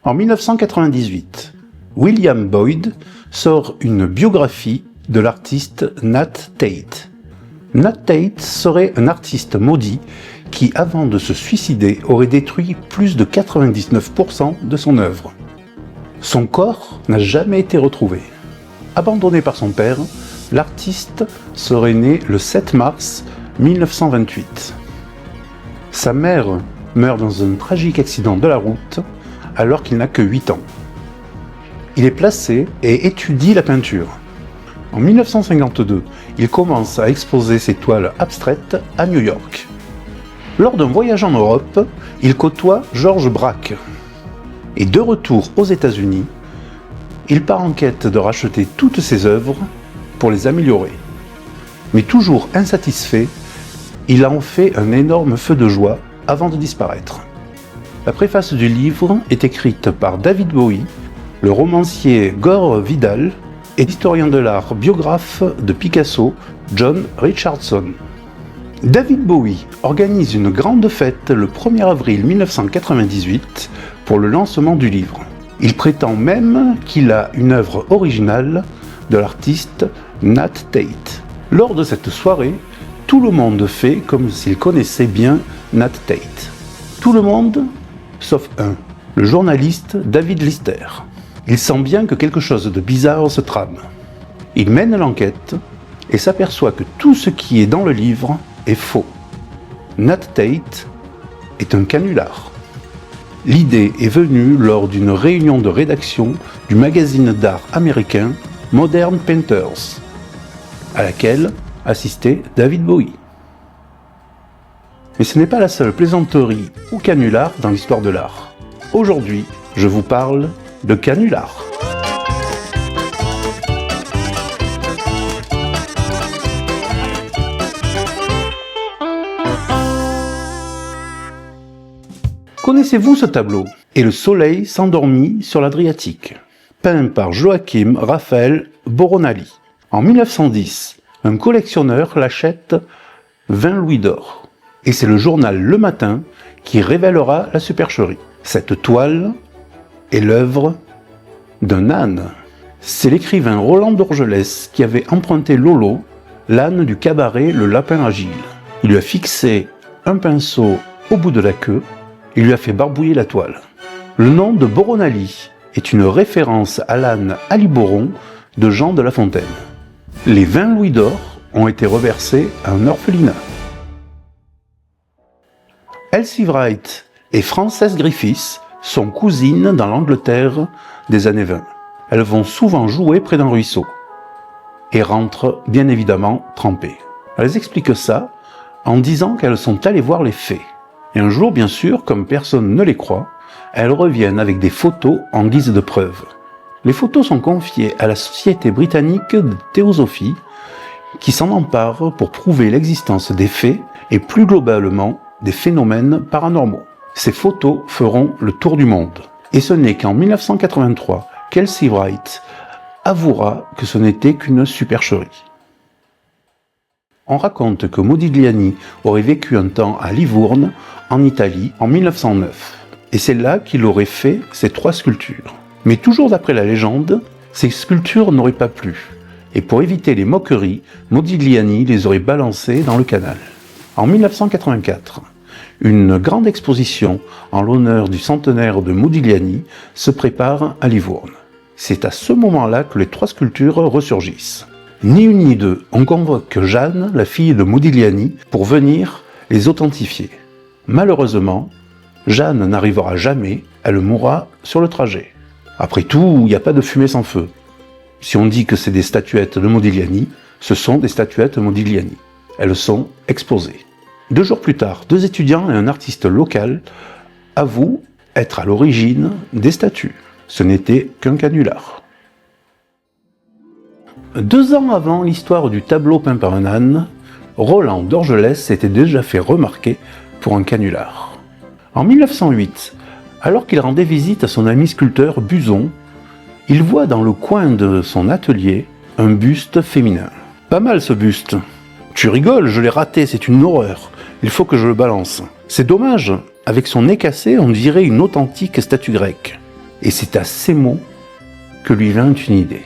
En 1998, William Boyd sort une biographie de l'artiste Nat Tate. Nat Tate serait un artiste maudit qui, avant de se suicider, aurait détruit plus de 99% de son œuvre. Son corps n'a jamais été retrouvé. Abandonné par son père, l'artiste serait né le 7 mars 1928. Sa mère meurt dans un tragique accident de la route alors qu'il n'a que 8 ans. Il est placé et étudie la peinture. En 1952, il commence à exposer ses toiles abstraites à New York. Lors d'un voyage en Europe, il côtoie Georges Braque. Et de retour aux États-Unis, il part en quête de racheter toutes ses œuvres pour les améliorer. Mais toujours insatisfait, il en fait un énorme feu de joie avant de disparaître. La préface du livre est écrite par David Bowie, le romancier Gore Vidal et l'historien de l'art biographe de Picasso, John Richardson. David Bowie organise une grande fête le 1er avril 1998 pour le lancement du livre. Il prétend même qu'il a une œuvre originale de l'artiste Nat Tate. Lors de cette soirée, tout le monde fait comme s'il connaissait bien Nat Tate. Tout le monde, sauf un, le journaliste David Lister. Il sent bien que quelque chose de bizarre se trame. Il mène l'enquête et s'aperçoit que tout ce qui est dans le livre est faux. Nat Tate est un canular. L'idée est venue lors d'une réunion de rédaction du magazine d'art américain Modern Painters, à laquelle assistait David Bowie. Mais ce n'est pas la seule plaisanterie ou canular dans l'histoire de l'art. Aujourd'hui, je vous parle de canular. Connaissez-vous ce tableau ? Et le soleil s'endormit sur l'Adriatique, peint par Joachim Raphael Boronali. En 1910, un collectionneur l'achète 20 louis d'or. Et c'est le journal Le Matin qui révélera la supercherie. Cette toile est l'œuvre d'un âne. C'est l'écrivain Roland d'Orgelès qui avait emprunté Lolo, l'âne du cabaret Le Lapin Agile. Il lui a fixé un pinceau au bout de la queue et lui a fait barbouiller la toile. Le nom de Boronali est une référence à l'âne Aliboron de Jean de La Fontaine. Les 20 louis d'or ont été reversés à un orphelinat. Elsie Wright et Frances Griffiths sont cousines dans l'Angleterre des années 20. Elles vont souvent jouer près d'un ruisseau et rentrent bien évidemment trempées. Elles expliquent ça en disant qu'elles sont allées voir les fées. Et un jour, bien sûr, comme personne ne les croit, elles reviennent avec des photos en guise de preuve. Les photos sont confiées à la Société britannique de théosophie qui s'en empare pour prouver l'existence des fées et plus globalement des phénomènes paranormaux. Ces photos feront le tour du monde. Et ce n'est qu'en 1983 qu'Elsie Wright avouera que ce n'était qu'une supercherie. On raconte que Modigliani aurait vécu un temps à Livourne, en Italie, en 1909. Et c'est là qu'il aurait fait ces 3 sculptures. Mais toujours d'après la légende, ces sculptures n'auraient pas plu. Et pour éviter les moqueries, Modigliani les aurait balancées dans le canal. En 1984, une grande exposition en l'honneur du centenaire de Modigliani se prépare à Livourne. C'est à ce moment-là que les 3 sculptures ressurgissent. Ni une ni deux, on convoque Jeanne, la fille de Modigliani, pour venir les authentifier. Malheureusement, Jeanne n'arrivera jamais, elle mourra sur le trajet. Après tout, il n'y a pas de fumée sans feu. Si on dit que c'est des statuettes de Modigliani, ce sont des statuettes Modigliani. Elles sont exposées. 2 jours plus tard, 2 étudiants et un artiste local avouent être à l'origine des statues. Ce n'était qu'un canular. 2 ans avant l'histoire du tableau peint par un âne, Roland d'Orgelès s'était déjà fait remarquer pour un canular. En 1908, alors qu'il rendait visite à son ami sculpteur Buzon, il voit dans le coin de son atelier un buste féminin. Pas mal ce buste. Tu rigoles, je l'ai raté, c'est une horreur. Il faut que je le balance. C'est dommage, avec son nez cassé, on dirait une authentique statue grecque. Et c'est à ces mots que lui vint une idée.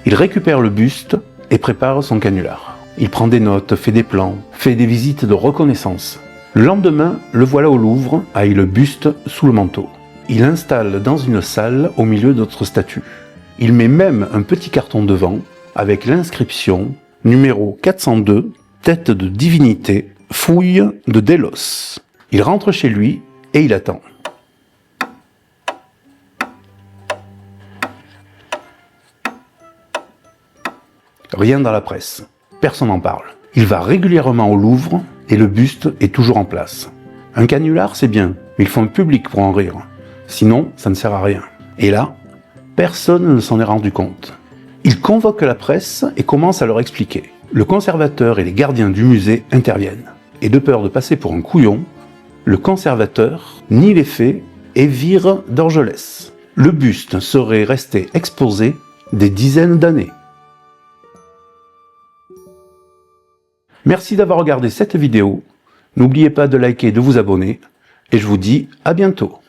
Il récupère le buste et prépare son canular. Il prend des notes, fait des plans, fait des visites de reconnaissance. Le lendemain, le voilà au Louvre, avec le buste sous le manteau. Il l'installe dans une salle au milieu d'autres statues. Il met même un petit carton devant, avec l'inscription numéro 402, tête de divinité, fouille de Délos. Il rentre chez lui et il attend. Rien dans la presse. Personne n'en parle. Il va régulièrement au Louvre et le buste est toujours en place. Un canular, c'est bien, mais il faut un public pour en rire. Sinon, ça ne sert à rien. Et là, personne ne s'en est rendu compte. Il convoque la presse et commence à leur expliquer. Le conservateur et les gardiens du musée interviennent. Et de peur de passer pour un couillon, le conservateur nie les faits et vire d'Orgelès. Le buste serait resté exposé des dizaines d'années. Merci d'avoir regardé cette vidéo. N'oubliez pas de liker et de vous abonner. Et je vous dis à bientôt.